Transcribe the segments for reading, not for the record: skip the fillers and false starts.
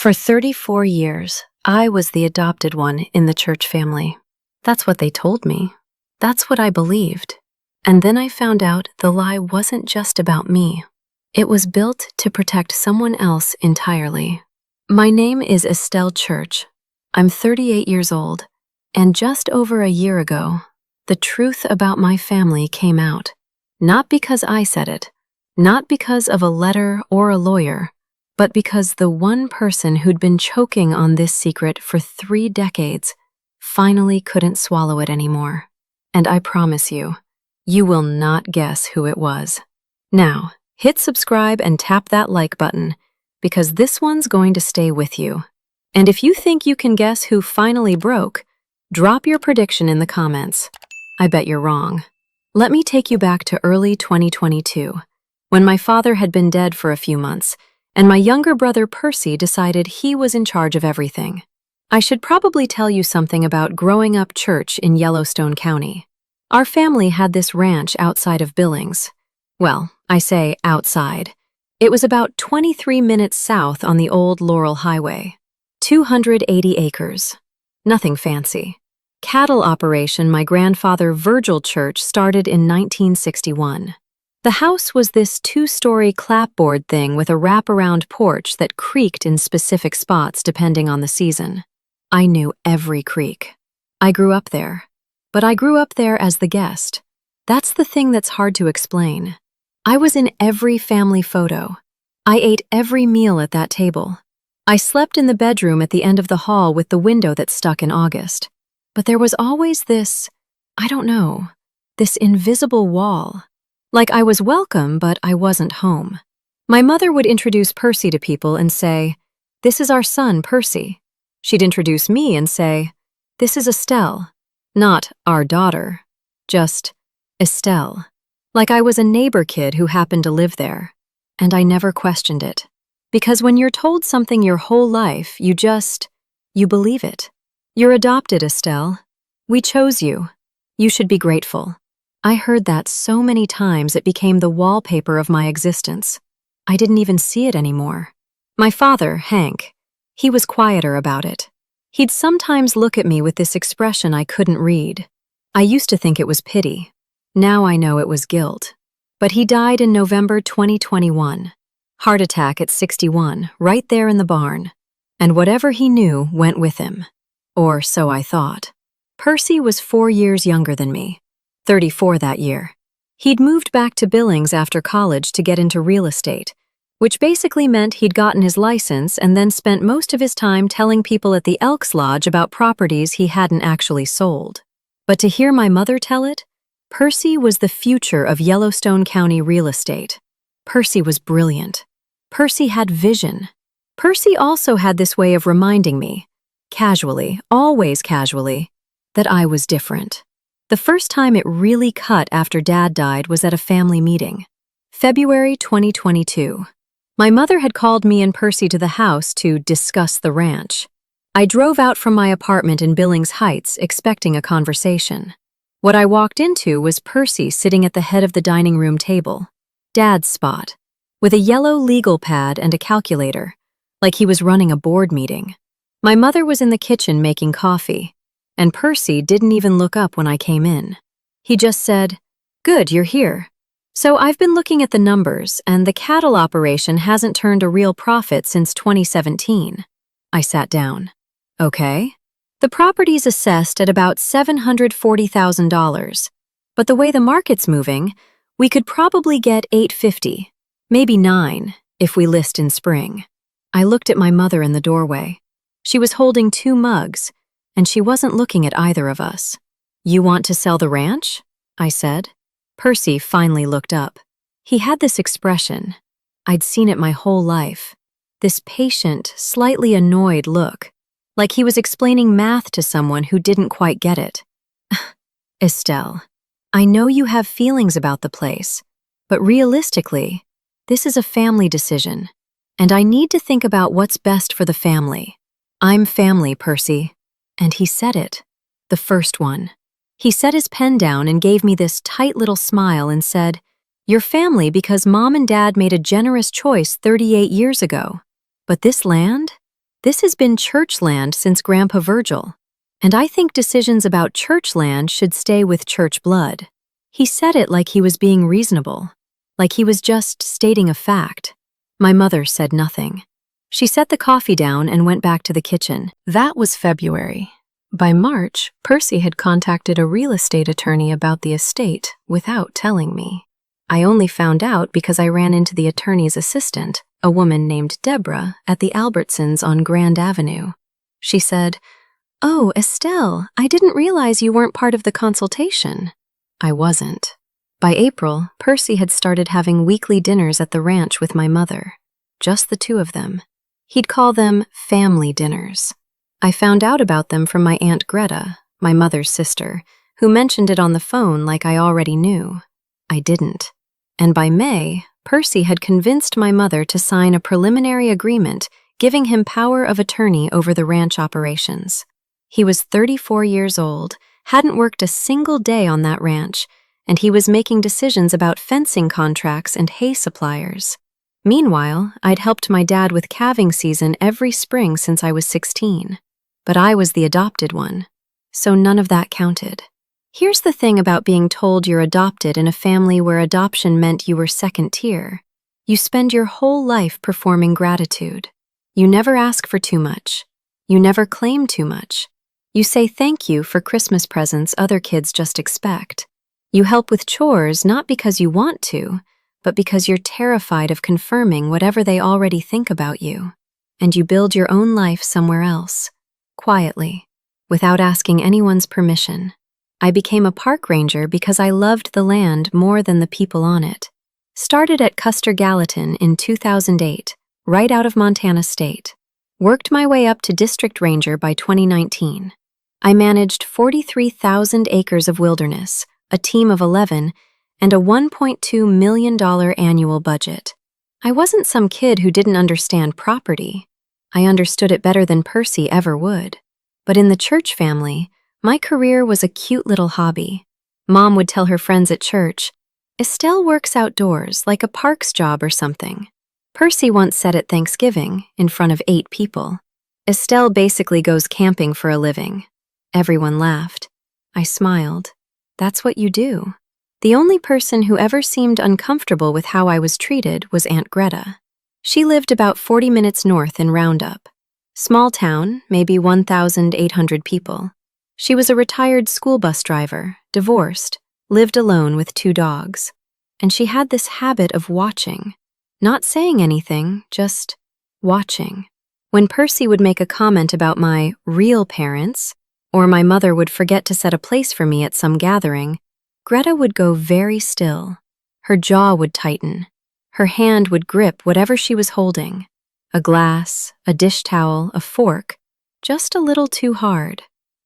For 34 years, I was the adopted one in the church family. That's what they told me. That's what I believed. And then I found out the lie wasn't just about me. It was built to protect someone else entirely. My name is Estelle Church. I'm 38 years old, and just over a year ago, the truth about my family came out. Not because I said it, not because of a letter or a lawyer, but because the one person who'd been choking on this secret for 3 decades finally couldn't swallow it anymore. And I promise you, you will not guess who it was. Now, hit subscribe and tap that like button, because this one's going to stay with you. And if you think you can guess who finally broke, drop your prediction in the comments. I bet you're wrong. Let me take you back to early 2022, when my father had been dead for a few months, and my younger brother Percy decided he was in charge of everything. I should probably tell you something about growing up church in Yellowstone County. Our family had this ranch outside of Billings. Well, I say outside. It was about 23 minutes south on the old Laurel Highway. 280 acres. Nothing fancy. Cattle operation my grandfather Virgil Church started in 1961. The house was this 2-story clapboard thing with a wraparound porch that creaked in specific spots depending on the season. I knew every creak. I grew up there. But I grew up there as the guest. That's the thing that's hard to explain. I was in every family photo. I ate every meal at that table. I slept in the bedroom at the end of the hall with the window that stuck in August. But there was always this, I don't know, this invisible wall. Like I was welcome, but I wasn't home. My mother would introduce Percy to people and say, "This is our son, Percy." She'd introduce me and say, "This is Estelle." Not our daughter, just Estelle. Like I was a neighbor kid who happened to live there. And I never questioned it. Because when you're told something your whole life, you believe it. You're adopted, Estelle. We chose you. You should be grateful. I heard that so many times it became the wallpaper of my existence. I didn't even see it anymore. My father, Hank, he was quieter about it. He'd sometimes look at me with this expression I couldn't read. I used to think it was pity. Now I know it was guilt. But he died in November 2021. Heart attack at 61, right there in the barn. And whatever he knew went with him. Or so I thought. Percy was 4 years younger than me. 34 that year. He'd moved back to Billings after college to get into real estate, which basically meant he'd gotten his license and then spent most of his time telling people at the Elks Lodge about properties he hadn't actually sold. But to hear my mother tell it, Percy was the future of Yellowstone County real estate. Percy was brilliant. Percy had vision. Percy also had this way of reminding me, casually, always casually, that I was different. The first time it really cut after Dad died was at a family meeting. February 2022. My mother had called me and Percy to the house to discuss the ranch. I drove out from my apartment in Billings Heights expecting a conversation. What I walked into was Percy sitting at the head of the dining room table, Dad's spot, with a yellow legal pad and a calculator, like he was running a board meeting. My mother was in the kitchen making coffee, and Percy didn't even look up when I came in. He just said, "Good, you're here. So I've been looking at the numbers, and the cattle operation hasn't turned a real profit since 2017. I sat down. Okay. The property's assessed at about $740,000, but the way the market's moving, we could probably get $850, maybe $9, if we list in spring. I looked at my mother in the doorway. She was holding 2 mugs, and she wasn't looking at either of us. "You want to sell the ranch?" I said. Percy finally looked up. He had this expression. I'd seen it my whole life. This patient, slightly annoyed look, like he was explaining math to someone who didn't quite get it. "Estelle, I know you have feelings about the place, but realistically, this is a family decision, and I need to think about what's best for the family. I'm family, Percy." And he said it. The first one. He set his pen down and gave me this tight little smile and said, "You're family because Mom and Dad made a generous choice 38 years ago. But this land? This has been church land since Grandpa Virgil, and I think decisions about church land should stay with church blood." He said it like he was being reasonable, like he was just stating a fact. My mother said nothing. She set the coffee down and went back to the kitchen. That was February. By March, Percy had contacted a real estate attorney about the estate without telling me. I only found out because I ran into the attorney's assistant, a woman named Deborah, at the Albertsons on Grand Avenue. She said, "Oh, Estelle, I didn't realize you weren't part of the consultation." I wasn't. By April, Percy had started having weekly dinners at the ranch with my mother. Just the two of them. He'd call them family dinners. I found out about them from my Aunt Greta, my mother's sister, who mentioned it on the phone like I already knew. I didn't. And by May, Percy had convinced my mother to sign a preliminary agreement giving him power of attorney over the ranch operations. He was 34 years old, hadn't worked a single day on that ranch, and he was making decisions about fencing contracts and hay suppliers. Meanwhile, I'd helped my dad with calving season every spring since I was 16. But I was the adopted one, so none of that counted. Here's the thing about being told you're adopted in a family where adoption meant you were second tier. You spend your whole life performing gratitude. You never ask for too much. You never claim too much. You say thank you for Christmas presents other kids just expect. You help with chores not because you want to, but because you're terrified of confirming whatever they already think about you. And you build your own life somewhere else, quietly, without asking anyone's permission. I became a park ranger because I loved the land more than the people on it. Started at Custer Gallatin in 2008, right out of Montana State. Worked my way up to district ranger by 2019. I managed 43,000 acres of wilderness, a team of 11, and a $1.2 million annual budget. I wasn't some kid who didn't understand property. I understood it better than Percy ever would. But in the church family, my career was a cute little hobby. Mom would tell her friends at church, "Estelle works outdoors like a parks job or something." Percy once said at Thanksgiving, in front of 8 people, "Estelle basically goes camping for a living." Everyone laughed. I smiled. That's what you do. The only person who ever seemed uncomfortable with how I was treated was Aunt Greta. She lived about 40 minutes north in Roundup. Small town, maybe 1,800 people. She was a retired school bus driver, divorced, lived alone with 2 dogs. And she had this habit of watching. Not saying anything, just watching. When Percy would make a comment about my real parents, or my mother would forget to set a place for me at some gathering, Greta would go very still. Her jaw would tighten. Her hand would grip whatever she was holding. A glass, a dish towel, a fork, just a little too hard.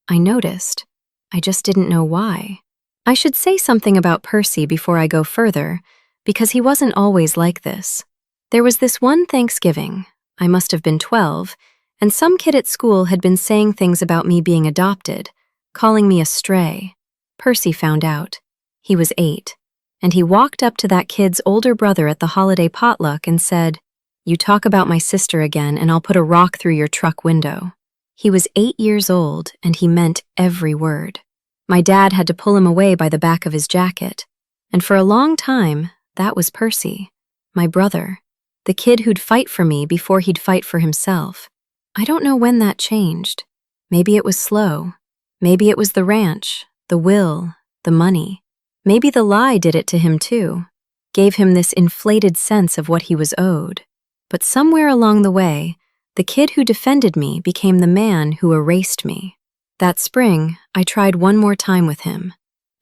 I noticed. I just didn't know why. I should say something about Percy before I go further, because he wasn't always like this. There was this one Thanksgiving, I must have been 12, and some kid at school had been saying things about me being adopted, calling me a stray. Percy found out. He was 8, and he walked up to that kid's older brother at the holiday potluck and said, "You talk about my sister again and I'll put a rock through your truck window." He was 8 years old, and he meant every word. My dad had to pull him away by the back of his jacket, and for a long time, that was Percy, my brother, the kid who'd fight for me before he'd fight for himself. I don't know when that changed. Maybe it was slow. Maybe it was the ranch, the will, the money. Maybe the lie did it to him too, gave him this inflated sense of what he was owed. But somewhere along the way, the kid who defended me became the man who erased me. That spring, I tried one more time with him.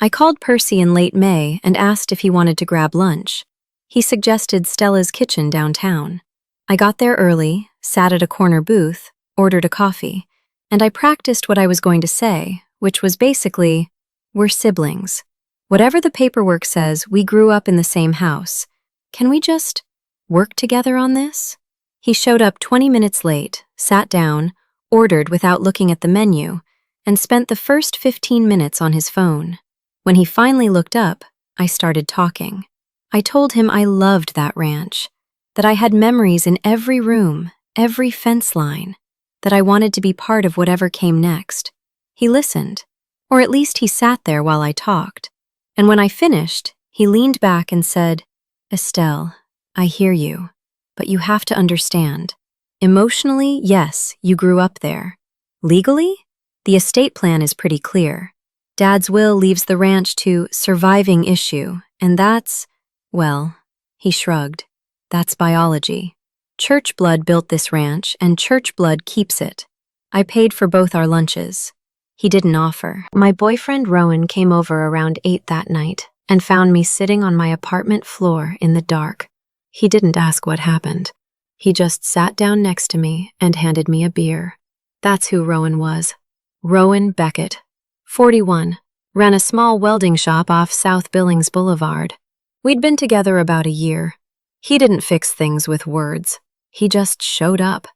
I called Percy in late May and asked if he wanted to grab lunch. He suggested Stella's kitchen downtown. I got there early, sat at a corner booth, ordered a coffee, and I practiced what I was going to say, which was basically, "We're siblings. Whatever the paperwork says, we grew up in the same house. Can we just work together on this?" He showed up 20 minutes late, sat down, ordered without looking at the menu, and spent the first 15 minutes on his phone. When he finally looked up, I started talking. I told him I loved that ranch, that I had memories in every room, every fence line. that I wanted to be part of whatever came next. He listened, or at least he sat there while I talked. And when I finished, he leaned back and said, "Estelle, I hear you, but you have to understand. Emotionally, yes, you grew up there. Legally, the estate plan is pretty clear. Dad's will leaves the ranch to surviving issue, and that's, well," he shrugged, "that's biology. Church blood built this ranch, and church blood keeps it. I paid for both our lunches." He didn't offer. My boyfriend Rowan came over around 8 that night and found me sitting on my apartment floor in the dark. He didn't ask what happened. He just sat down next to me and handed me a beer. That's who Rowan was. Rowan Beckett, 41, ran a small welding shop off South Billings Boulevard. We'd been together about a year. He didn't fix things with words. He just showed up.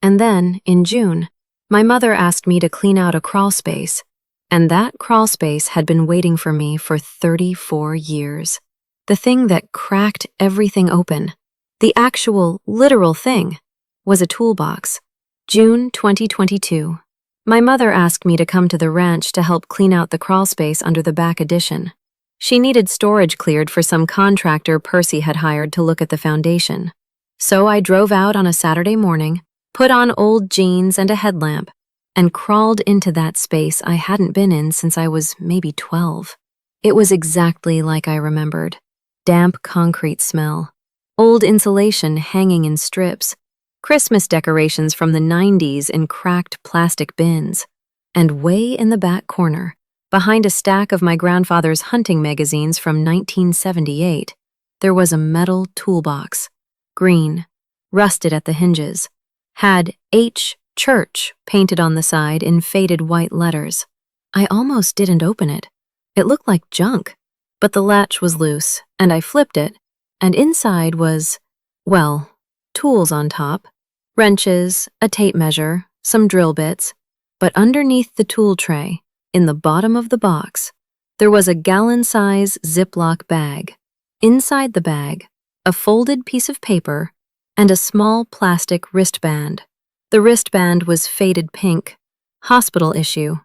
And then, in June, my mother asked me to clean out a crawl space, and that crawl space had been waiting for me for 34 years. The thing that cracked everything open, the actual, literal thing, was a toolbox. June 2022. My mother asked me to come to the ranch to help clean out the crawl space under the back addition. She needed storage cleared for some contractor Percy had hired to look at the foundation. So I drove out on a Saturday morning, put on old jeans and a headlamp, and crawled into that space I hadn't been in since I was maybe 12. It was exactly like I remembered. Damp concrete smell, old insulation hanging in strips, Christmas decorations from the 90s in cracked plastic bins, and way in the back corner, behind a stack of my grandfather's hunting magazines from 1978, there was a metal toolbox, green, rusted at the hinges, had H Church painted on the side in faded white letters. I almost didn't open it. It looked like junk, but the latch was loose, and I flipped it, and inside was, well, tools on top, wrenches, a tape measure, some drill bits, but underneath the tool tray, in the bottom of the box, there was a gallon-size Ziploc bag. Inside the bag, a folded piece of paper and a small plastic wristband. The wristband was faded pink, hospital issue,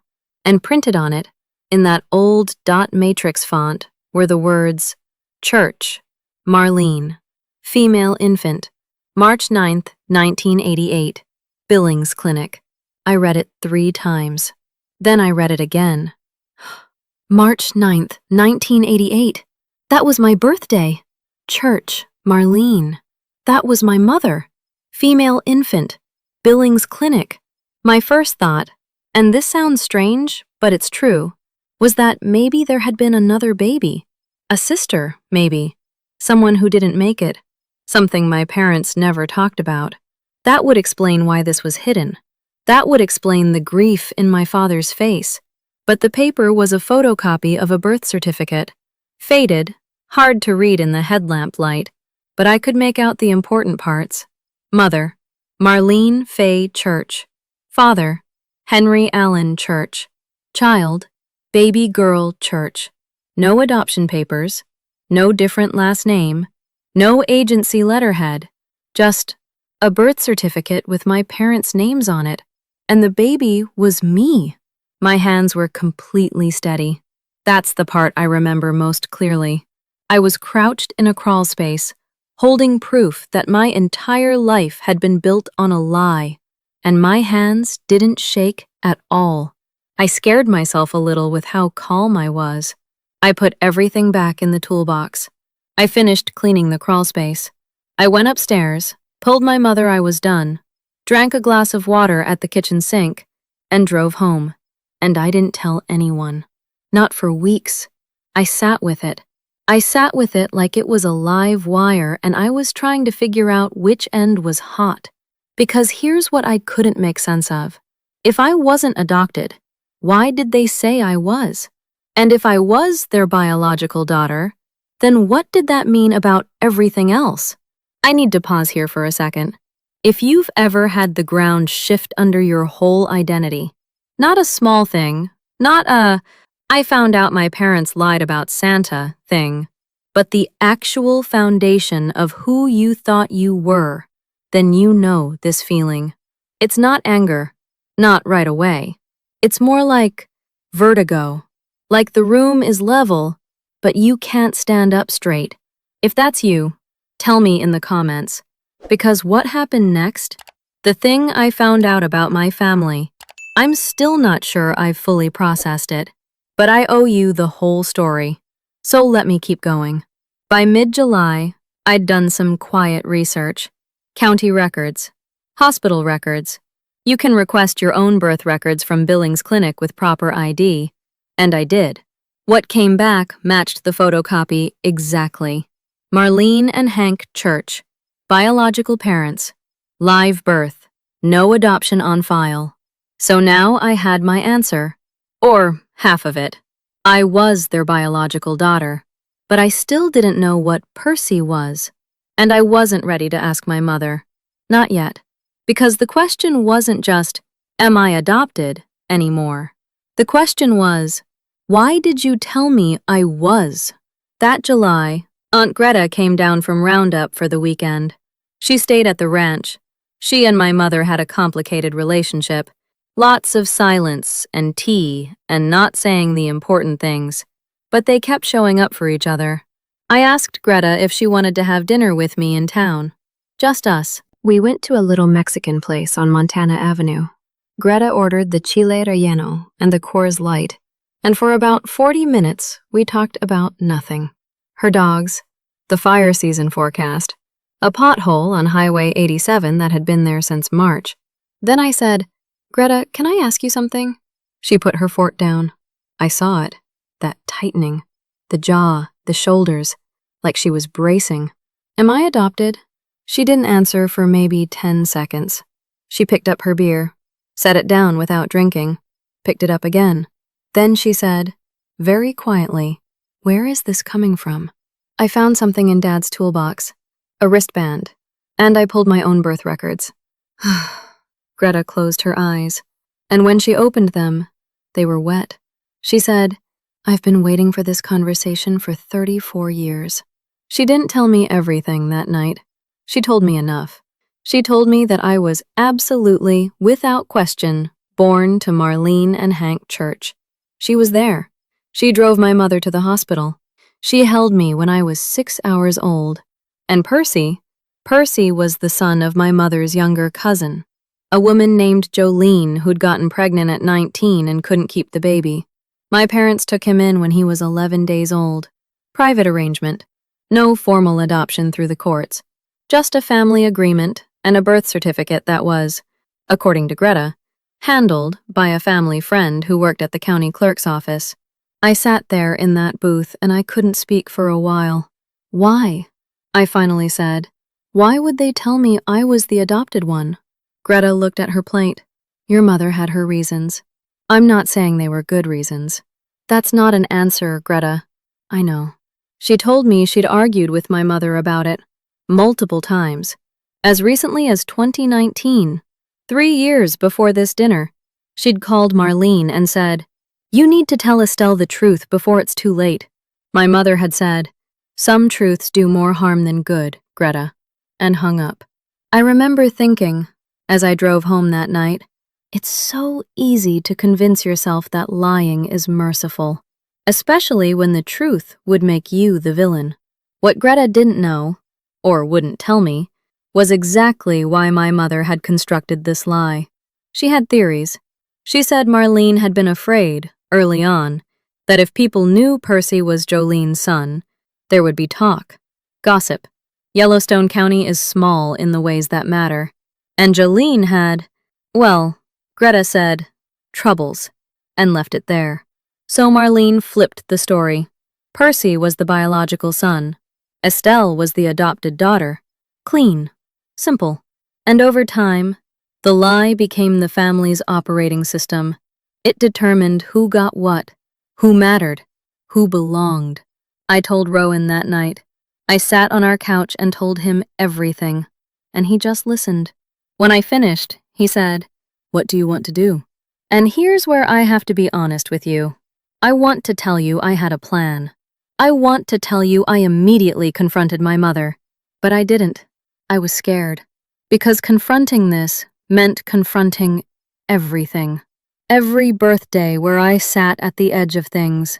and printed on it, in that old dot matrix font, were the words, "Church, Marlene, female infant, March 9th, 1988, Billings Clinic." I read it 3 times. Then I read it again. March 9th, 1988. That was my birthday. Church, Marlene. That was my mother. Female infant, Billings Clinic. My first thought, and this sounds strange, but it's true, was that maybe there had been another baby. A sister, maybe. Someone who didn't make it. Something my parents never talked about. That would explain why this was hidden. That would explain the grief in my father's face. But the paper was a photocopy of a birth certificate. Faded, hard to read in the headlamp light, but I could make out the important parts. Mother, Marlene Faye Church. Father, Henry Allen Church. Child, baby girl Church. No adoption papers, no different last name, no agency letterhead, just a birth certificate with my parents' names on it. And the baby was me. My hands were completely steady. That's the part I remember most clearly. I was crouched in a crawl space, holding proof that my entire life had been built on a lie, and my hands didn't shake at all. I scared myself a little with how calm I was. I put everything back in the toolbox. I finished cleaning the crawl space. I went upstairs, told my mother I was done, drank a glass of water at the kitchen sink, and drove home. And I didn't tell anyone. Not for weeks. I sat with it. I sat with it like it was a live wire, and I was trying to figure out which end was hot. Because here's what I couldn't make sense of. If I wasn't adopted, why did they say I was? And if I was their biological daughter, then what did that mean about everything else? I need to pause here for a second. If you've ever had the ground shift under your whole identity, not a small thing, not a "I found out my parents lied about Santa" thing, but the actual foundation of who you thought you were, then you know this feeling. It's not anger, not right away. It's more like vertigo, like the room is level, but you can't stand up straight. If that's you, tell me in the comments. Because what happened next? The thing I found out about my family, I'm still not sure I've fully processed it, but I owe you the whole story. So let me keep going. By mid-July, I'd done some quiet research. County records, hospital records. You can request your own birth records from Billings Clinic with proper ID. And I did. What came back matched the photocopy exactly. Marlene and Hank Church. Biological parents. Live birth. No adoption on file. So now I had my answer. Or half of it. I was their biological daughter. But I still didn't know what Percy was. And I wasn't ready to ask my mother. Not yet. Because the question wasn't just, am I adopted, anymore. The question was, why did you tell me I was? That July, Aunt Greta came down from Roundup for the weekend. She stayed at the ranch. She and my mother had a complicated relationship. Lots of silence and tea and not saying the important things. But they kept showing up for each other. I asked Greta if she wanted to have dinner with me in town. Just us. We went to a little Mexican place on Montana Avenue. Greta ordered the chile relleno and the Coors Light, and for about 40 minutes, we talked about nothing. Her dogs, the fire season forecast, a pothole on Highway 87 that had been there since March. Then I said, Greta, can I ask you something? She put her fork down. I saw it, that tightening, the jaw, the shoulders, like she was bracing. Am I adopted? She didn't answer for maybe 10 seconds. She picked up her beer, set it down without drinking, picked it up again. Then she said, very quietly, where is this coming from? I found something in Dad's toolbox, a wristband, and I pulled my own birth records. Greta closed her eyes, and when she opened them, they were wet. She said, I've been waiting for this conversation for 34 years. She didn't tell me everything that night. She told me enough. She told me that I was absolutely, without question, born to Marlene and Hank Church. She was there. She drove my mother to the hospital. She held me when I was 6 hours old. And Percy was the son of my mother's younger cousin, a woman named Jolene who'd gotten pregnant at 19 and couldn't keep the baby. My parents took him in when he was 11 days old. Private arrangement. No formal adoption through the courts. Just a family agreement and a birth certificate that was, according to Greta, handled by a family friend who worked at the county clerk's office. I sat there in that booth and I couldn't speak for a while. Why? I finally said. Why would they tell me I was the adopted one? Greta looked at her plate. Your mother had her reasons. I'm not saying they were good reasons. That's not an answer, Greta. I know. She told me she'd argued with my mother about it. Multiple times. As recently as 2019, 3 years before this dinner, she'd called Marlene and said, you need to tell Estelle the truth before it's too late. My mother had said, some truths do more harm than good, Greta, and hung up. I remember thinking, as I drove home that night, it's so easy to convince yourself that lying is merciful, especially when the truth would make you the villain. What Greta didn't know, or wouldn't tell me, was exactly why my mother had constructed this lie. She had theories. She said Marlene had been afraid, early on, that if people knew Percy was Jolene's son, there would be talk, gossip. Yellowstone County is small in the ways that matter. And Jolene had, well, Greta said, troubles, and left it there. So Marlene flipped the story. Percy was the biological son. Estelle was the adopted daughter. Clean. Simple. And over time, the lie became the family's operating system. It determined who got what, who mattered, who belonged. I told Rowan that night. I sat on our couch and told him everything, and he just listened. When I finished, he said, what do you want to do? And here's where I have to be honest with you. I want to tell you I had a plan. I want to tell you I immediately confronted my mother. But I didn't. I was scared. Because confronting this meant confronting everything. Every birthday where I sat at the edge of things.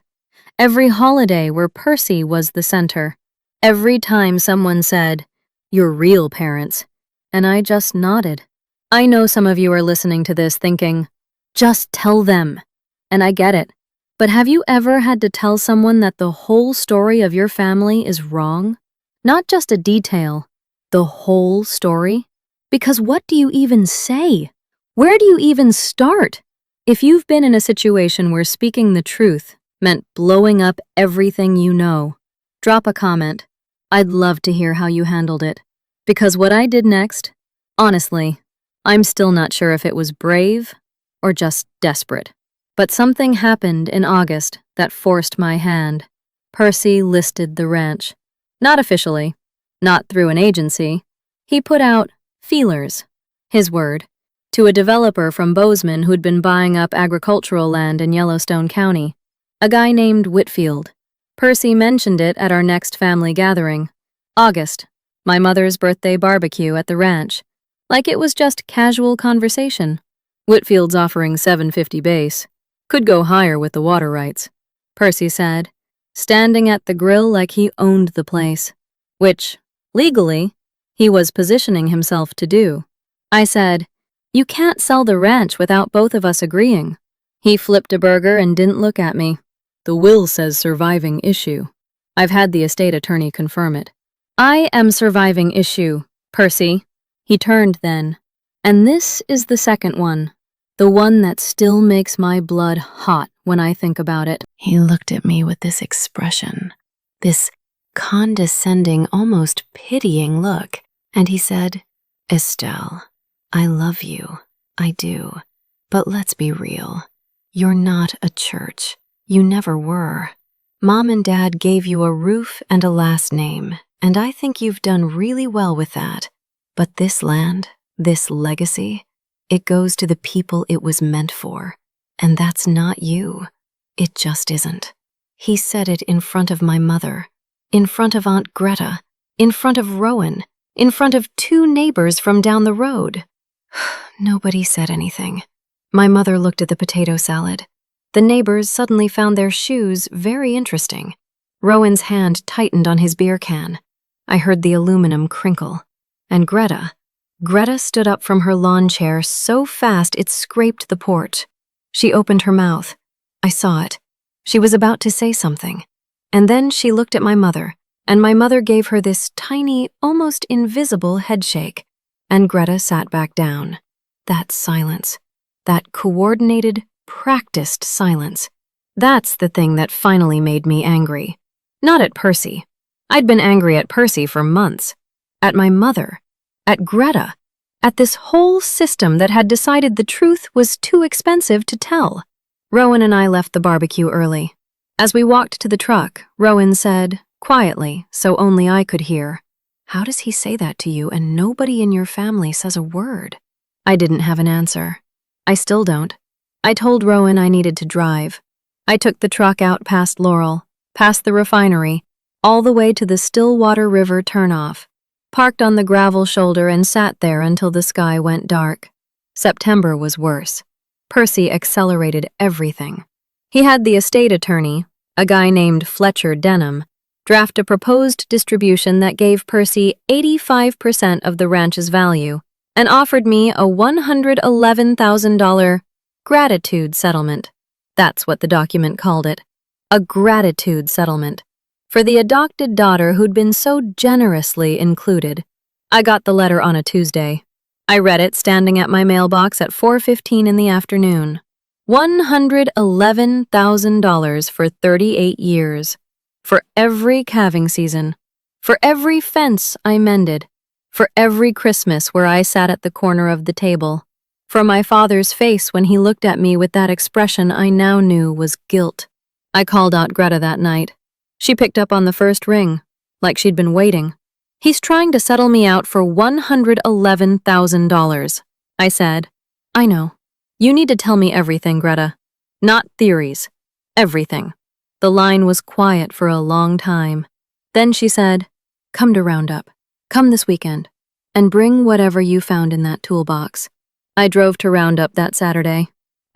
Every holiday where Percy was the center. Every time someone said, "You're real parents," and I just nodded. I know some of you are listening to this thinking, just tell them. And I get it. But have you ever had to tell someone that the whole story of your family is wrong? Not just a detail, the whole story? Because what do you even say? Where do you even start? If you've been in a situation where speaking the truth meant blowing up everything you know, drop a comment. I'd love to hear how you handled it. Because what I did next, honestly, I'm still not sure if it was brave or just desperate. But something happened in August that forced my hand. Percy listed the ranch. Not officially, not through an agency. He put out feelers, his word, to a developer from Bozeman who'd been buying up agricultural land in Yellowstone County, a guy named Whitfield. Percy mentioned it at our next family gathering. August, my mother's birthday barbecue at the ranch. Like it was just casual conversation. Whitfield's offering $750 base. Could go higher with the water rights, Percy said, standing at the grill like he owned the place, which, legally, he was positioning himself to do. I said, "You can't sell the ranch without both of us agreeing." He flipped a burger and didn't look at me. "The will says surviving issue. I've had the estate attorney confirm it." "I am surviving issue, Percy." He turned then. And this is the second one. The one that still makes my blood hot when I think about it. He looked at me with this expression, this condescending, almost pitying look, and he said, "Estelle, I love you. I do. But let's be real. You're not a church. You never were. Mom and Dad gave you a roof and a last name, and I think you've done really well with that. But this land, this legacy, it goes to the people it was meant for, and that's not you. It just isn't." He said it in front of my mother, in front of Aunt Greta, in front of Rowan, in front of 2 neighbors from down the road. Nobody said anything. My mother looked at the potato salad. The neighbors suddenly found their shoes very interesting. Rowan's hand tightened on his beer can. I heard the aluminum crinkle. And Greta stood up from her lawn chair so fast it scraped the porch. She opened her mouth. I saw it. She was about to say something. And then she looked at my mother, and my mother gave her this tiny, almost invisible headshake, and Greta sat back down. That silence. That coordinated, practiced silence. That's the thing that finally made me angry. Not at Percy. I'd been angry at Percy for months. At my mother. At Greta. At this whole system that had decided the truth was too expensive to tell. Rowan and I left the barbecue early. As we walked to the truck, Rowan said, quietly, so only I could hear, "How does he say that to you and nobody in your family says a word?" I didn't have an answer. I still don't. I told Rowan I needed to drive. I took the truck out past Laurel, past the refinery, all the way to the Stillwater River turnoff, parked on the gravel shoulder and sat there until the sky went dark. September was worse. Percy accelerated everything. He had the estate attorney, a guy named Fletcher Denham, draft a proposed distribution that gave Percy 85% of the ranch's value and offered me a $111,000 gratitude settlement. That's what the document called it. A gratitude settlement. For the adopted daughter who'd been so generously included. I got the letter on a Tuesday. I read it standing at my mailbox at 4:15 in the afternoon. $111,000 for 38 years. For every calving season. For every fence I mended. For every Christmas where I sat at the corner of the table. For my father's face when he looked at me with that expression I now knew was guilt. I called Aunt Greta that night. She picked up on the first ring, like she'd been waiting. "He's trying to settle me out for $111,000. I said, "I know. You need to tell me everything, Greta. Not theories. Everything." The line was quiet for a long time. Then she said, "Come to Roundup. Come this weekend. And bring whatever you found in that toolbox. I drove to Roundup that Saturday.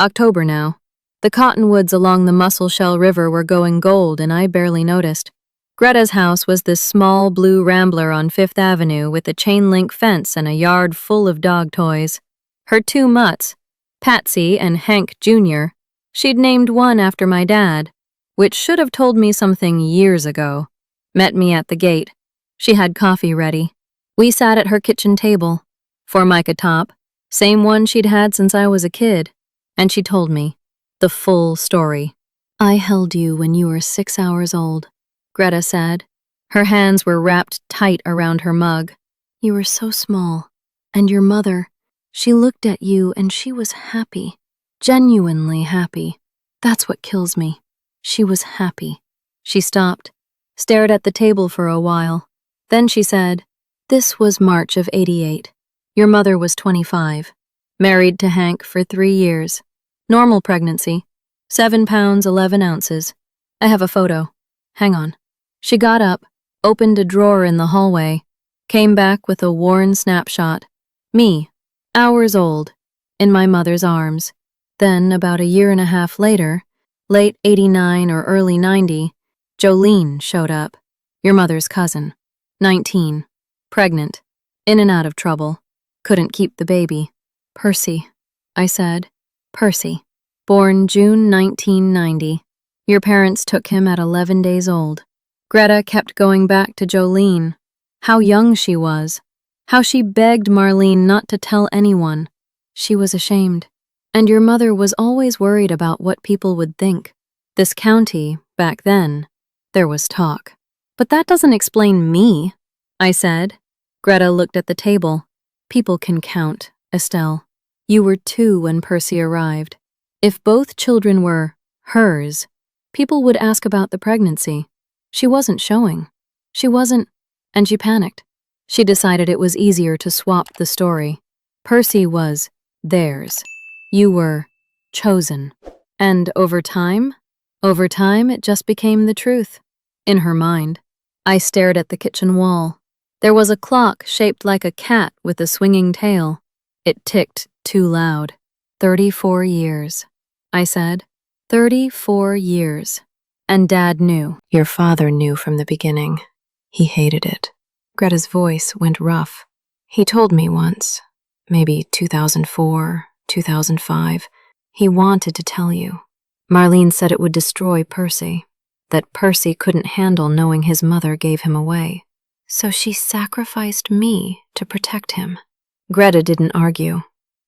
October now. The cottonwoods along the Musselshell River were going gold, and I barely noticed. Greta's house was this small blue rambler on Fifth Avenue with a chain-link fence and a yard full of dog toys. Her two mutts, Patsy and Hank Jr., she'd named one after my dad, which should have told me something years ago, met me at the gate. She had coffee ready. We sat at her kitchen table, Formica top, same one she'd had since I was a kid, and she told me the full story. I held you when you were 6 hours old, Greta said. Her hands were wrapped tight around her mug. You were so small, and your mother, she looked at you and she was happy, genuinely happy. That's what kills me. She was happy. She stopped, stared at the table for a while. Then she said, this was March of '88. Your mother was 25, married to Hank for 3 years. Normal pregnancy, 7 pounds 11 ounces. I have a photo. Hang on. She got up, opened a drawer in the hallway, came back with a worn snapshot. Me, hours old, in my mother's arms. Then, about a year and a half later, late '89 or early '90, Jolene showed up, your mother's cousin, 19, pregnant, in and out of trouble, couldn't keep the baby. Percy, I said. Percy, born June 1990. Your parents took him at 11 days old. Greta kept going back to Jolene, how young she was, how she begged Marlene not to tell anyone. She was ashamed. And your mother was always worried about what people would think. This county, back then, there was talk. But that doesn't explain me, I said. Greta looked at the table. People can count, Estelle. You were 2 when Percy arrived. If both children were hers, people would ask about the pregnancy. She wasn't showing. She wasn't, and she panicked. She decided it was easier to swap the story. Percy was theirs. You were chosen. And over time it just became the truth. In her mind, I stared at the kitchen wall. There was a clock shaped like a cat with a swinging tail. It ticked too loud. 34 years, I said. 34 years. And Dad knew. Your father knew from the beginning. He hated it. Greta's voice went rough. He told me once, maybe 2004, 2005, he wanted to tell you. Marlene said it would destroy Percy, that Percy couldn't handle knowing his mother gave him away. So she sacrificed me to protect him. Greta didn't argue.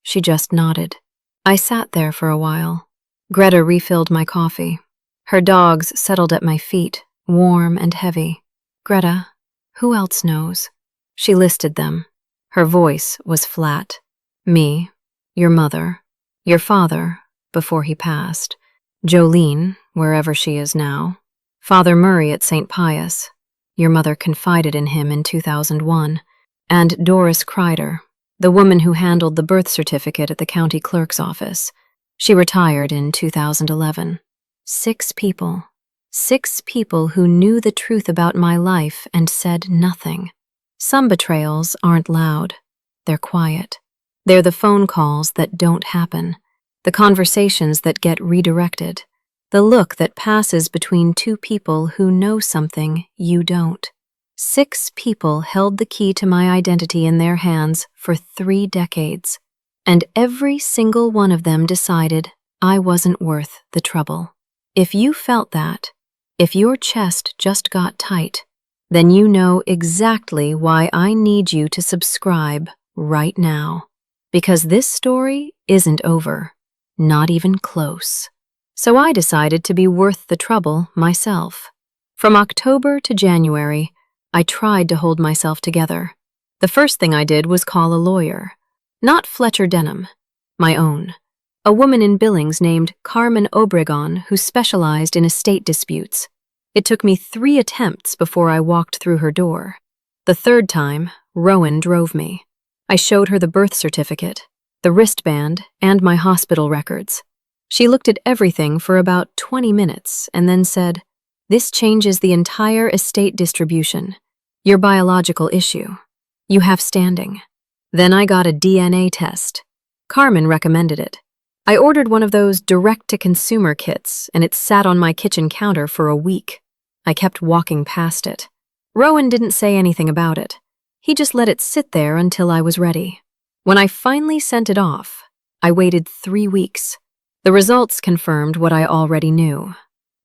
She just nodded. I sat there for a while. Greta refilled my coffee. Her dogs settled at my feet, warm and heavy. Greta, who else knows? She listed them. Her voice was flat. Me, your mother, your father, before he passed, Jolene, wherever she is now, Father Murray at St. Pius, your mother confided in him in 2001, and Doris Kreider, the woman who handled the birth certificate at the county clerk's office. She retired in 2011. 6 people. 6 people who knew the truth about my life and said nothing. Some betrayals aren't loud. They're quiet. They're the phone calls that don't happen, the conversations that get redirected, the look that passes between 2 people who know something you don't. 6 people held the key to my identity in their hands for 3 decades, and every single one of them decided I wasn't worth the trouble. If you felt that, if your chest just got tight, then you know exactly why I need you to subscribe right now. Because this story isn't over, not even close. So I decided to be worth the trouble myself. From October to January, I tried to hold myself together. The first thing I did was call a lawyer. Not Fletcher Denham, my own. A woman in Billings named Carmen Obregon who specialized in estate disputes. It took me 3 attempts before I walked through her door. The 3rd time, Rowan drove me. I showed her the birth certificate, the wristband, and my hospital records. She looked at everything for about 20 minutes and then said, "This changes the entire estate distribution. Your biological issue. You have standing." Then I got a DNA test. Carmen recommended it. I ordered one of those direct-to-consumer kits, and it sat on my kitchen counter for a week. I kept walking past it. Rowan didn't say anything about it. He just let it sit there until I was ready. When I finally sent it off, I waited 3 weeks. The results confirmed what I already knew.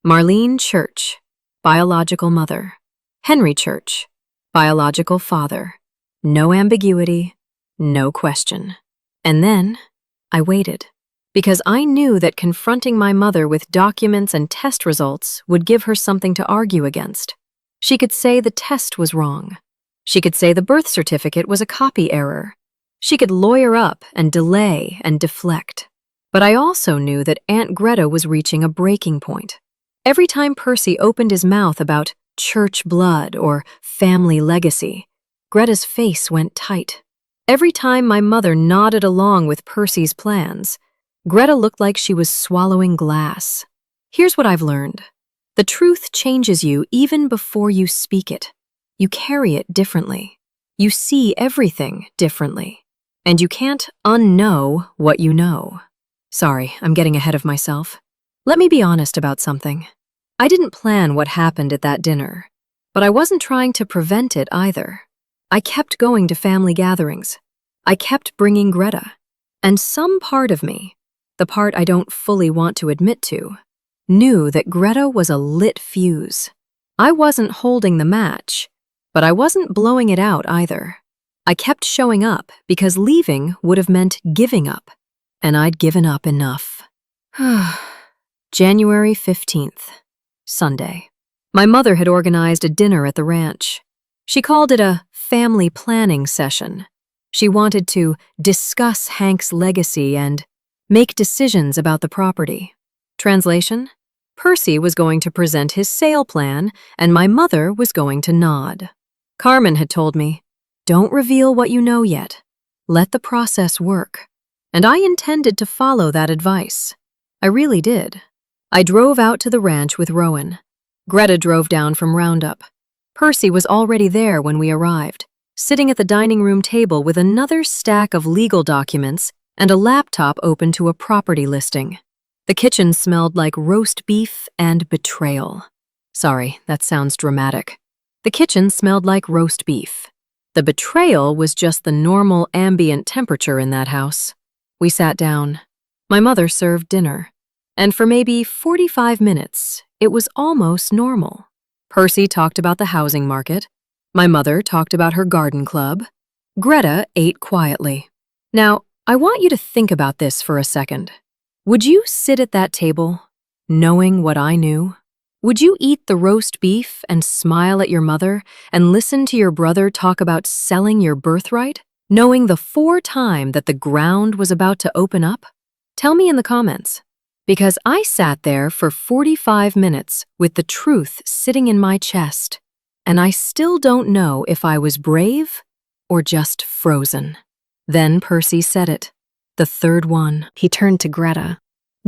Marlene Church, biological mother. Henry Church, biological father. No ambiguity, no question. And then I waited, because I knew that confronting my mother with documents and test results would give her something to argue against. She could say the test was wrong. She could say the birth certificate was a copy error. She could lawyer up and delay and deflect. But I also knew that Aunt Greta was reaching a breaking point. Every time Percy opened his mouth about church blood or family legacy, Greta's face went tight. Every time my mother nodded along with Percy's plans, Greta looked like she was swallowing glass. Here's what I've learned. The truth changes you even before you speak it. You carry it differently. You see everything differently. And you can't unknow what you know. Sorry, I'm getting ahead of myself. Let me be honest about something. I didn't plan what happened at that dinner, but I wasn't trying to prevent it either. I kept going to family gatherings. I kept bringing Greta. And some part of me, the part I don't fully want to admit to, knew that Greta was a lit fuse. I wasn't holding the match, but I wasn't blowing it out either. I kept showing up because leaving would have meant giving up, and I'd given up enough. January 15th, Sunday. My mother had organized a dinner at the ranch. She called it a family planning session. She wanted to discuss Hank's legacy and make decisions about the property. Translation? Percy was going to present his sale plan, and my mother was going to nod. Carmen had told me, "Don't reveal what you know yet. Let the process work." And I intended to follow that advice. I really did. I drove out to the ranch with Rowan. Greta drove down from Roundup. Percy was already there when we arrived, sitting at the dining room table with another stack of legal documents and a laptop open to a property listing. The kitchen smelled like roast beef and betrayal. Sorry, that sounds dramatic. The kitchen smelled like roast beef. The betrayal was just the normal ambient temperature in that house. We sat down. My mother served dinner. And for maybe 45 minutes, it was almost normal. Percy talked about the housing market. My mother talked about her garden club. Greta ate quietly. Now, I want you to think about this for a second. Would you sit at that table, knowing what I knew? Would you eat the roast beef and smile at your mother and listen to your brother talk about selling your birthright, knowing the foretime that the ground was about to open up? Tell me in the comments. Because I sat there for 45 minutes with the truth sitting in my chest, and I still don't know if I was brave or just frozen. Then Percy said it. The third one. He turned to Greta.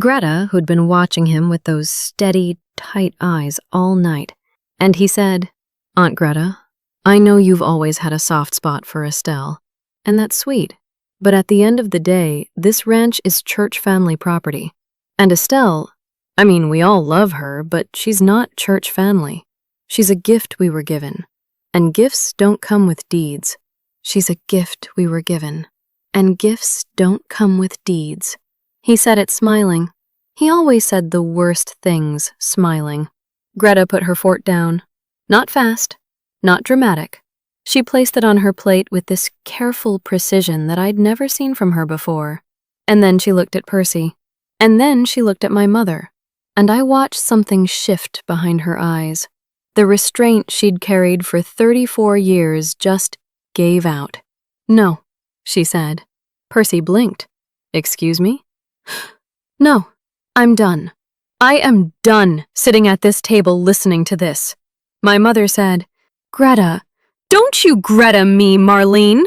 Greta, who'd been watching him with those steady, tight eyes all night. And he said, "Aunt Greta, I know you've always had a soft spot for Estelle, and that's sweet. But at the end of the day, this ranch is church family property. And Estelle, we all love her, but she's not church family. She's a gift we were given. And gifts don't come with deeds. She's a gift we were given. And gifts don't come with deeds." He said it smiling. He always said the worst things smiling. Greta put her fork down. Not fast, not dramatic. She placed it on her plate with this careful precision that I'd never seen from her before. And then she looked at Percy. And then she looked at my mother. And I watched something shift behind her eyes. The restraint she'd carried for 34 years just gave out. "No," she said. Percy blinked. "Excuse me?" "No, I'm done. I am done sitting at this table listening to this." My mother said, "Greta, don't you Greta me, Marlene.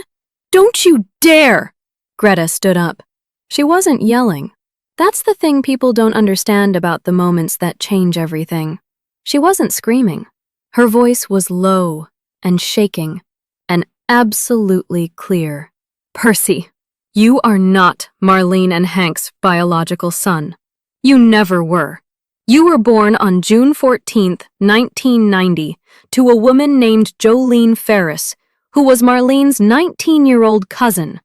Don't you dare." Greta stood up. She wasn't yelling. That's the thing people don't understand about the moments that change everything. She wasn't screaming. Her voice was low and shaking and absolutely clear. "Percy, You are not Marlene and Hank's biological son. You never were. You were born on June 14th, 1990, to a woman named Jolene Ferris, who was Marlene's 19-year-old cousin.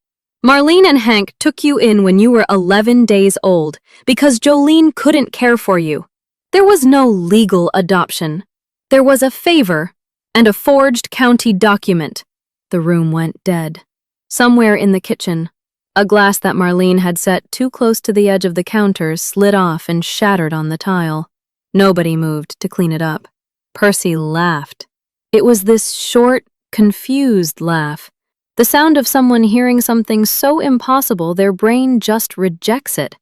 Marlene and Hank took you in when you were 11 days old because Jolene couldn't care for you. There was no legal adoption. There was a favor and a forged county document. The room went dead. Somewhere in the kitchen, a glass that Marlene had set too close to the edge of the counter slid off and shattered on the tile. Nobody moved to clean it up. Percy laughed. It was this short, confused laugh. The sound of someone hearing something so impossible their brain just rejects it.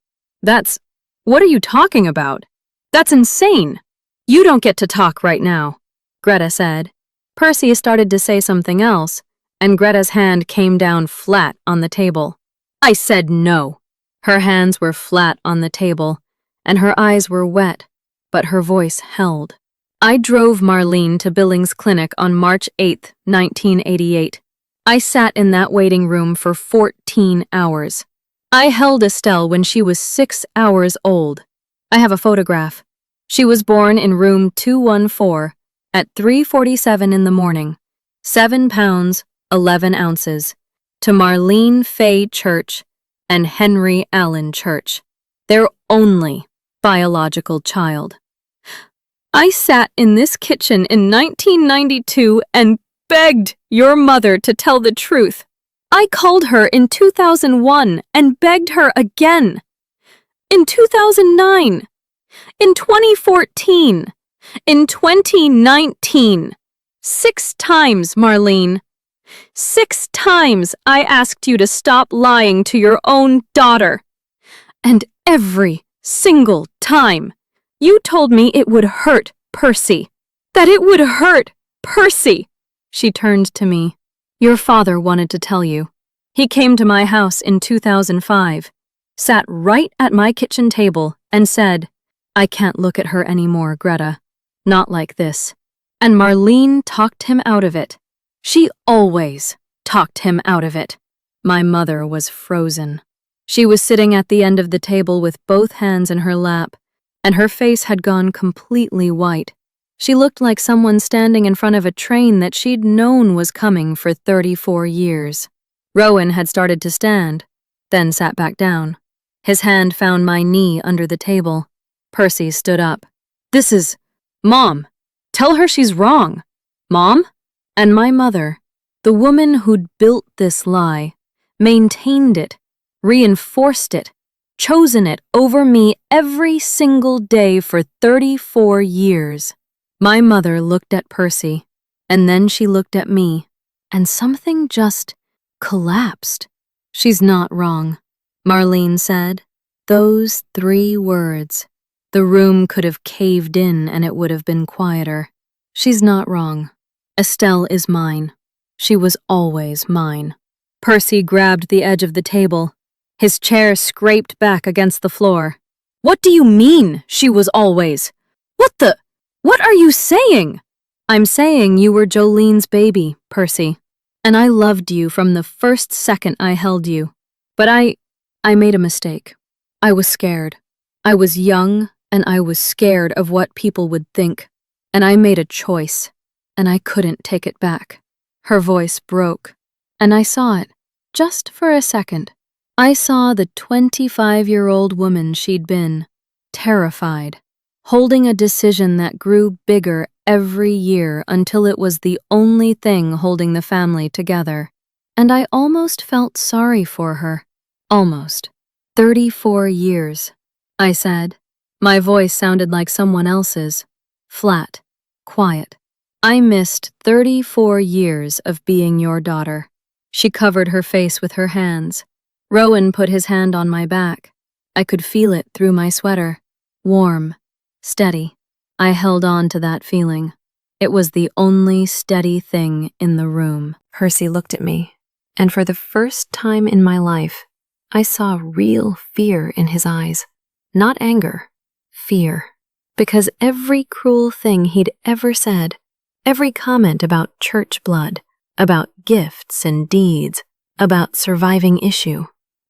What are you talking about? That's insane. You don't get to talk right now, Greta said. Percy started to say something else, and Greta's hand came down flat on the table. I said no. Her hands were flat on the table, and her eyes were wet, but her voice held. I drove Marlene to Billings Clinic on March 8th, 1988. I sat in that waiting room for 14 hours. I held Estelle when she was 6 hours old. I have a photograph. She was born in room 214 at 3:47 in the morning, 7 pounds, 11 ounces, to Marlene Faye Church and Henry Allen Church, their only biological child. I sat in this kitchen in 1992 and begged your mother to tell the truth. I called her in 2001 and begged her again. In 2009, in 2014, in 2019. 6 times, Marlene. 6 times I asked you to stop lying to your own daughter. And every single time, you told me it would hurt Percy. That it would hurt Percy. She turned to me. Your father wanted to tell you. He came to my house in 2005, sat right at my kitchen table, and said, I can't look at her anymore, Greta. Not like this. And Marlene talked him out of it. She always talked him out of it. My mother was frozen. She was sitting at the end of the table with both hands in her lap, and her face had gone completely white. She looked like someone standing in front of a train that she'd known was coming for 34 years. Rowan had started to stand, then sat back down. His hand found my knee under the table. Percy stood up. Mom, tell her she's wrong. Mom? And my mother, the woman who'd built this lie, maintained it, reinforced it, chosen it over me every single day for 34 years. My mother looked at Percy, and then she looked at me, and something just collapsed. She's not wrong, Marlene said. Those 3 words. The room could have caved in and it would have been quieter. She's not wrong. Estelle is mine. She was always mine. Percy grabbed the edge of the table. His chair scraped back against the floor. What do you mean, she was always? What are you saying? I'm saying you were Jolene's baby, Percy, and I loved you from the first second I held you. But I made a mistake. I was scared. I was young, and I was scared of what people would think. And I made a choice, and I couldn't take it back. Her voice broke, and I saw it, just for a second. I saw the 25-year-old woman she'd been, terrified, holding a decision that grew bigger every year until it was the only thing holding the family together. And I almost felt sorry for her. Almost. 34 years, I said. My voice sounded like someone else's. Flat. Quiet. I missed 34 years of being your daughter. She covered her face with her hands. Rowan put his hand on my back. I could feel it through my sweater. Warm. Steady. I held on to that feeling. It was the only steady thing in the room. Percy looked at me, and for the first time in my life, I saw real fear in his eyes. Not anger. Fear. Because every cruel thing he'd ever said, every comment about church blood, about gifts and deeds, about surviving issue,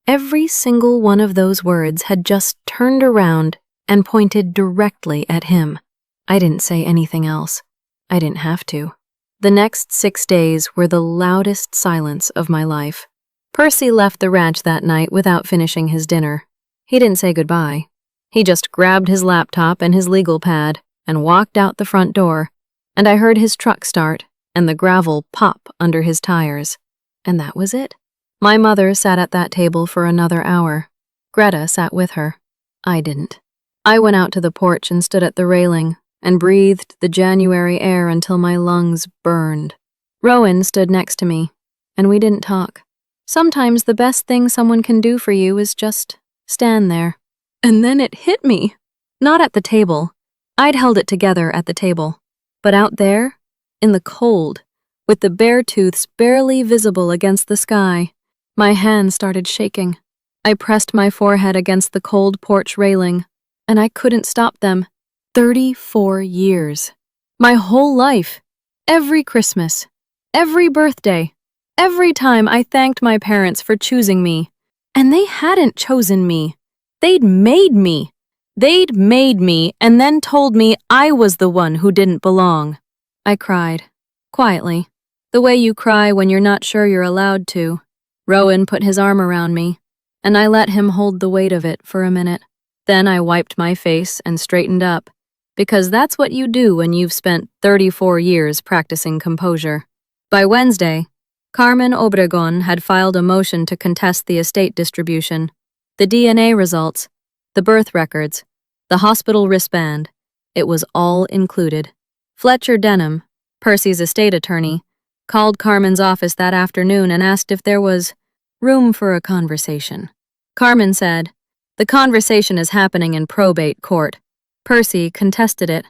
Every single one of those words had just turned around and pointed directly at him. I didn't say anything else. I didn't have to. The next 6 days were the loudest silence of my life. Percy left the ranch that night without finishing his dinner. He didn't say goodbye. He just grabbed his laptop and his legal pad and walked out the front door, and I heard his truck start and the gravel pop under his tires. And that was it. My mother sat at that table for another hour. Greta sat with her. I didn't. I went out to the porch and stood at the railing and breathed the January air until my lungs burned. Rowan stood next to me, and we didn't talk. Sometimes the best thing someone can do for you is just stand there. And then it hit me. Not at the table. I'd held it together at the table. But out there, in the cold, with the bare tooths barely visible against the sky, my hands started shaking. I pressed my forehead against the cold porch railing, and I couldn't stop them. 34 years. My whole life. Every Christmas. Every birthday. Every time I thanked my parents for choosing me. And they hadn't chosen me. They'd made me. They'd made me and then told me I was the one who didn't belong. I cried. Quietly. The way you cry when you're not sure you're allowed to. Rowan put his arm around me, and I let him hold the weight of it for a minute. Then I wiped my face and straightened up, because that's what you do when you've spent 34 years practicing composure. By Wednesday, Carmen Obregon had filed a motion to contest the estate distribution, the DNA results, the birth records, the hospital wristband. It was all included. Fletcher Denham, Percy's estate attorney, called Carmen's office that afternoon and asked if there was room for a conversation. Carmen said, "The conversation is happening in probate court." Percy contested it.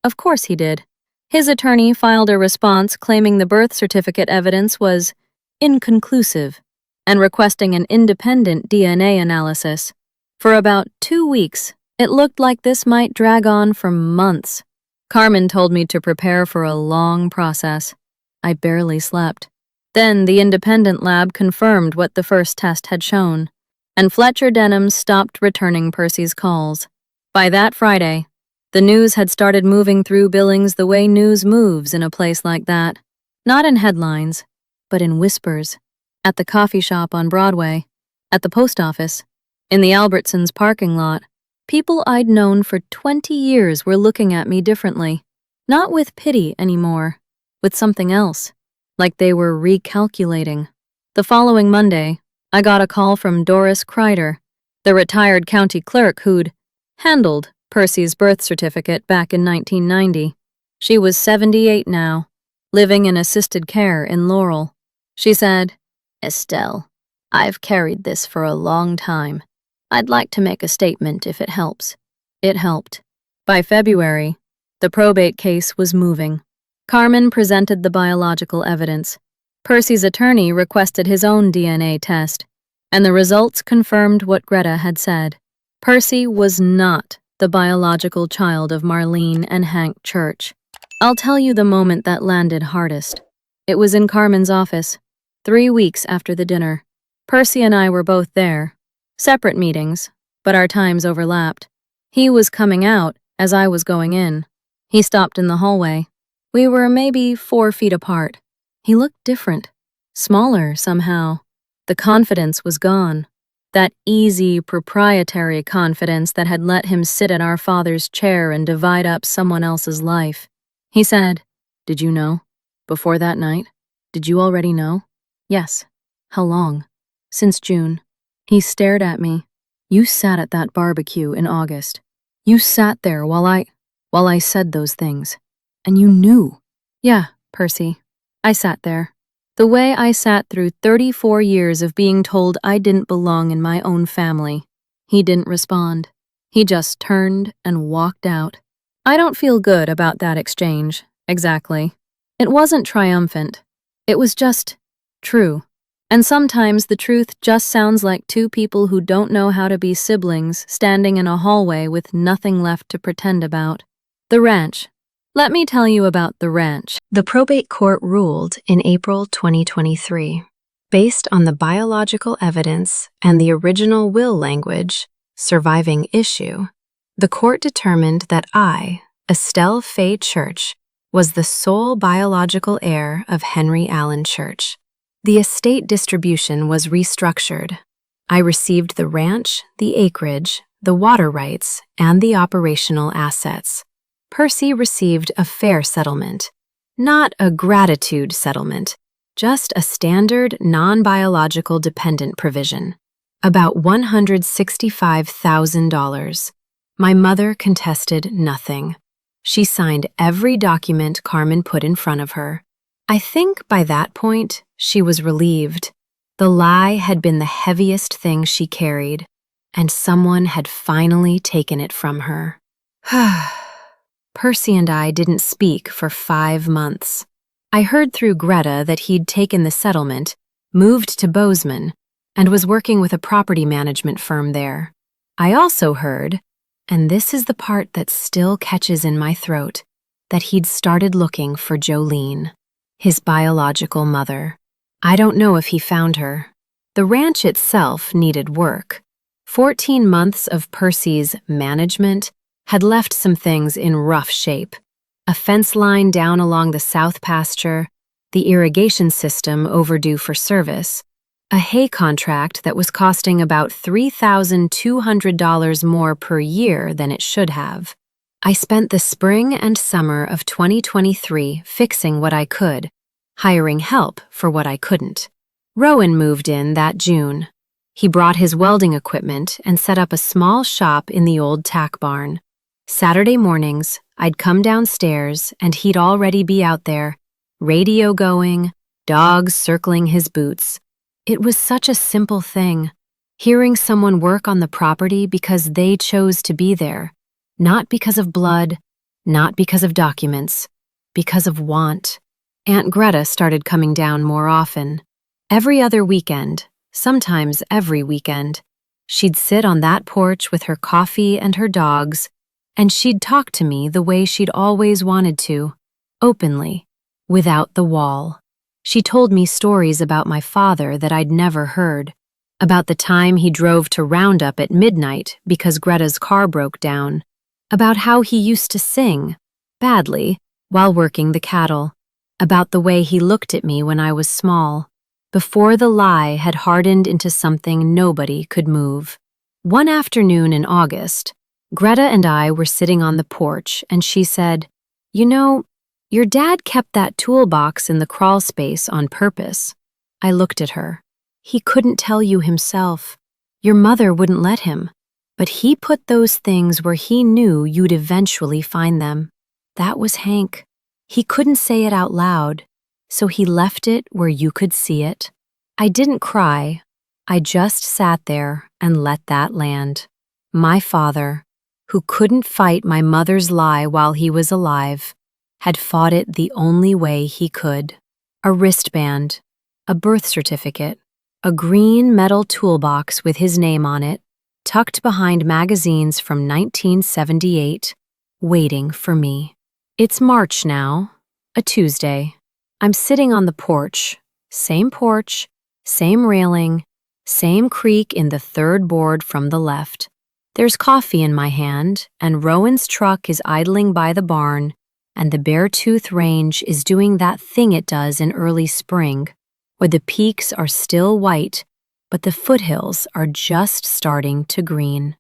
Of course he did. His attorney filed a response claiming the birth certificate evidence was inconclusive and requesting an independent DNA analysis. For about 2 weeks, it looked like this might drag on for months. Carmen told me to prepare for a long process. I barely slept. Then the independent lab confirmed what the first test had shown, and Fletcher Denham stopped returning Percy's calls. By that Friday, the news had started moving through Billings the way news moves in a place like that. Not in headlines, but in whispers. At the coffee shop on Broadway, at the post office, in the Albertsons parking lot, people I'd known for 20 years were looking at me differently. Not with pity anymore, with something else, like they were recalculating. The following Monday, I got a call from Doris Kreider, the retired county clerk who'd handled Percy's birth certificate back in 1990. She was 78 now, living in assisted care in Laurel. She said, "Estelle, I've carried this for a long time. I'd like to make a statement if it helps." It helped. By February, the probate case was moving. Carmen presented the biological evidence. Percy's attorney requested his own DNA test, and the results confirmed what Greta had said. Percy was not the biological child of Marlene and Hank Church. I'll tell you the moment that landed hardest. It was in Carmen's office, 3 weeks after the dinner. Percy and I were both there. Separate meetings, but our times overlapped. He was coming out as I was going in. He stopped in the hallway. We were maybe 4 feet apart. He looked different, smaller somehow. The confidence was gone. That easy, proprietary confidence that had let him sit at our father's chair and divide up someone else's life. He said, "Did you know? Before that night? Did you already know?" "Yes." "How long?" "Since June." He stared at me. "You sat at that barbecue in August. You sat there while I said those things. And you knew." "Yeah, Percy. I sat there. The way I sat through 34 years of being told I didn't belong in my own family." He didn't respond. He just turned and walked out. I don't feel good about that exchange, exactly. It wasn't triumphant. It was just true. And sometimes the truth just sounds like 2 people who don't know how to be siblings standing in a hallway with nothing left to pretend about. The ranch. Let me tell you about the ranch. The probate court ruled in April 2023. Based on the biological evidence and the original will language, surviving issue, the court determined that I, Estelle Faye Church, was the sole biological heir of Henry Allen Church. The estate distribution was restructured. I received the ranch, the acreage, the water rights, and the operational assets. Percy received a fair settlement, not a gratitude settlement, just a standard non-biological dependent provision, about $165,000. My mother contested nothing. She signed every document Carmen put in front of her. I think by that point, she was relieved. The lie had been the heaviest thing she carried, and someone had finally taken it from her. Percy and I didn't speak for 5 months. I heard through Greta that he'd taken the settlement, moved to Bozeman, and was working with a property management firm there. I also heard, and this is the part that still catches in my throat, that he'd started looking for Jolene, his biological mother. I don't know if he found her. The ranch itself needed work. 14 months of Percy's management had left some things in rough shape. A fence line down along the south pasture, the irrigation system overdue for service, a hay contract that was costing about $3,200 more per year than it should have. I spent the spring and summer of 2023 fixing what I could, hiring help for what I couldn't. Rowan moved in that June. He brought his welding equipment and set up a small shop in the old tack barn. Saturday mornings, I'd come downstairs and he'd already be out there, radio going, dogs circling his boots. It was such a simple thing, hearing someone work on the property because they chose to be there, not because of blood, not because of documents, because of want. Aunt Greta started coming down more often. Every other weekend, sometimes every weekend, she'd sit on that porch with her coffee and her dogs, and she'd talk to me the way she'd always wanted to, openly, without the wall. She told me stories about my father that I'd never heard, about the time he drove to Roundup at midnight because Greta's car broke down, about how he used to sing, badly, while working the cattle, about the way he looked at me when I was small, before the lie had hardened into something nobody could move. One afternoon in August, Greta and I were sitting on the porch, and she said, "You know, your dad kept that toolbox in the crawl space on purpose." I looked at her. "He couldn't tell you himself. Your mother wouldn't let him. But he put those things where he knew you'd eventually find them. That was Hank. He couldn't say it out loud, so he left it where you could see it." I didn't cry. I just sat there and let that land. My father, who couldn't fight my mother's lie while he was alive, had fought it the only way he could. A wristband, a birth certificate, a green metal toolbox with his name on it, tucked behind magazines from 1978, waiting for me. It's March now, a Tuesday. I'm sitting on the porch, same railing, same creak in the third board from the left. There's coffee in my hand, and Rowan's truck is idling by the barn, and the Beartooth Range is doing that thing it does in early spring, where the peaks are still white, but the foothills are just starting to green.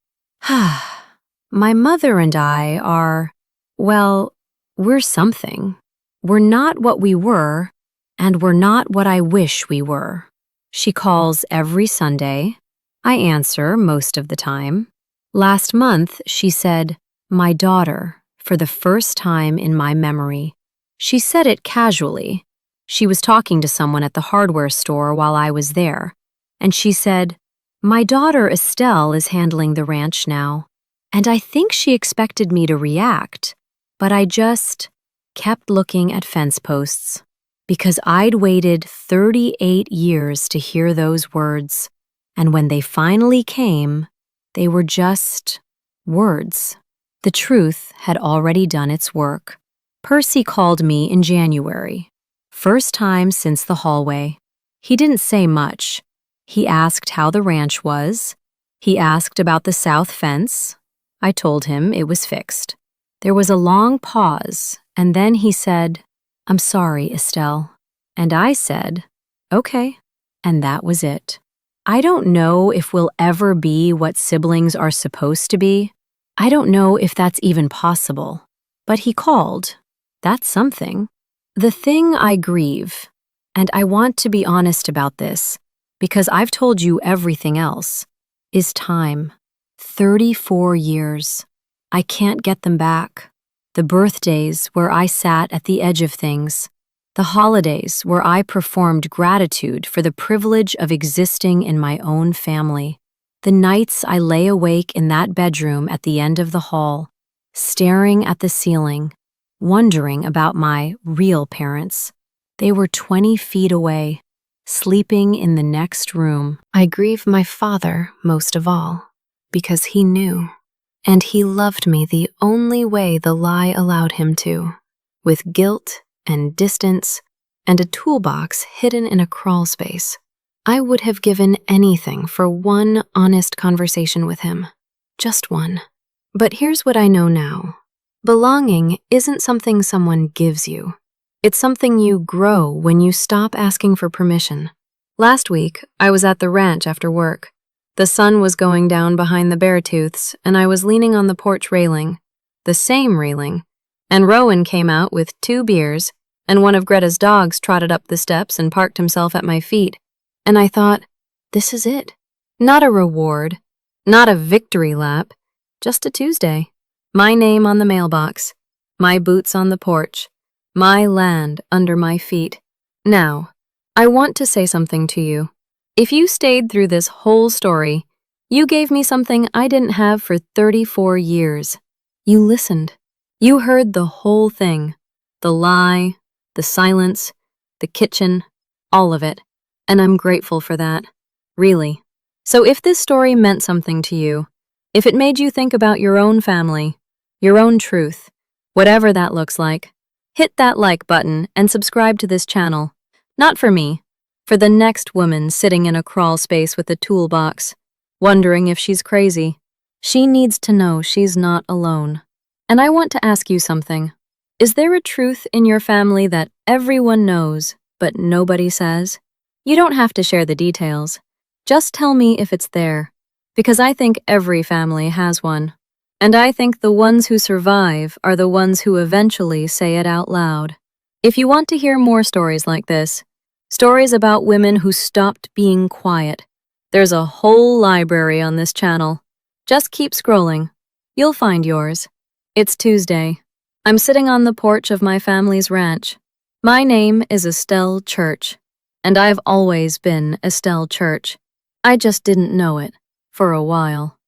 My mother and I are, well, we're something. We're not what we were, and we're not what I wish we were. She calls every Sunday. I answer most of the time. Last month, she said, "My daughter," for the first time in my memory. She said it casually. She was talking to someone at the hardware store while I was there, and she said, "My daughter Estelle is handling the ranch now." And I think she expected me to react, but I just kept looking at fence posts, because I'd waited 38 years to hear those words, and when they finally came, they were just words. The truth had already done its work. Percy called me in January. First time since the hallway. He didn't say much. He asked how the ranch was. He asked about the south fence. I told him it was fixed. There was a long pause, and then he said, "I'm sorry, Estelle." And I said, "Okay." And that was it. I don't know if we'll ever be what siblings are supposed to be. I don't know if that's even possible. But he called. That's something. The thing I grieve, and I want to be honest about this, because I've told you everything else, is time. 34 years. I can't get them back. The birthdays where I sat at the edge of things. The holidays where I performed gratitude for the privilege of existing in my own family. The nights I lay awake in that bedroom at the end of the hall, staring at the ceiling, wondering about my real parents. They were 20 feet away, sleeping in the next room. I grieve my father most of all, because he knew, and he loved me the only way the lie allowed him to, with guilt and distance and a toolbox hidden in a crawl space. I would have given anything for one honest conversation with him, just one. But here's what I know now. Belonging isn't something someone gives you. It's something you grow when you stop asking for permission. Last week, I was at the ranch after work. The sun was going down behind the Beartooths, and I was leaning on the porch railing, the same railing, and Rowan came out with 2 beers, and one of Greta's dogs trotted up the steps and parked himself at my feet. And I thought, this is it. Not a reward, not a victory lap, just a Tuesday. My name on the mailbox, my boots on the porch, my land under my feet. Now, I want to say something to you. If you stayed through this whole story, you gave me something I didn't have for 34 years. You listened. You heard the whole thing. The lie, the silence, the kitchen, all of it. And I'm grateful for that. Really. So if this story meant something to you, if it made you think about your own family, your own truth, whatever that looks like, hit that like button and subscribe to this channel. Not for me, for the next woman sitting in a crawl space with a toolbox, wondering if she's crazy. She needs to know she's not alone. And I want to ask you something. Is there a truth in your family that everyone knows, but nobody says? You don't have to share the details. Just tell me if it's there, because I think every family has one. And I think the ones who survive are the ones who eventually say it out loud. If you want to hear more stories like this, stories about women who stopped being quiet, there's a whole library on this channel. Just keep scrolling. You'll find yours. It's Tuesday. I'm sitting on the porch of my family's ranch. My name is Estelle Church, and I've always been Estelle Church. I just didn't know it for a while.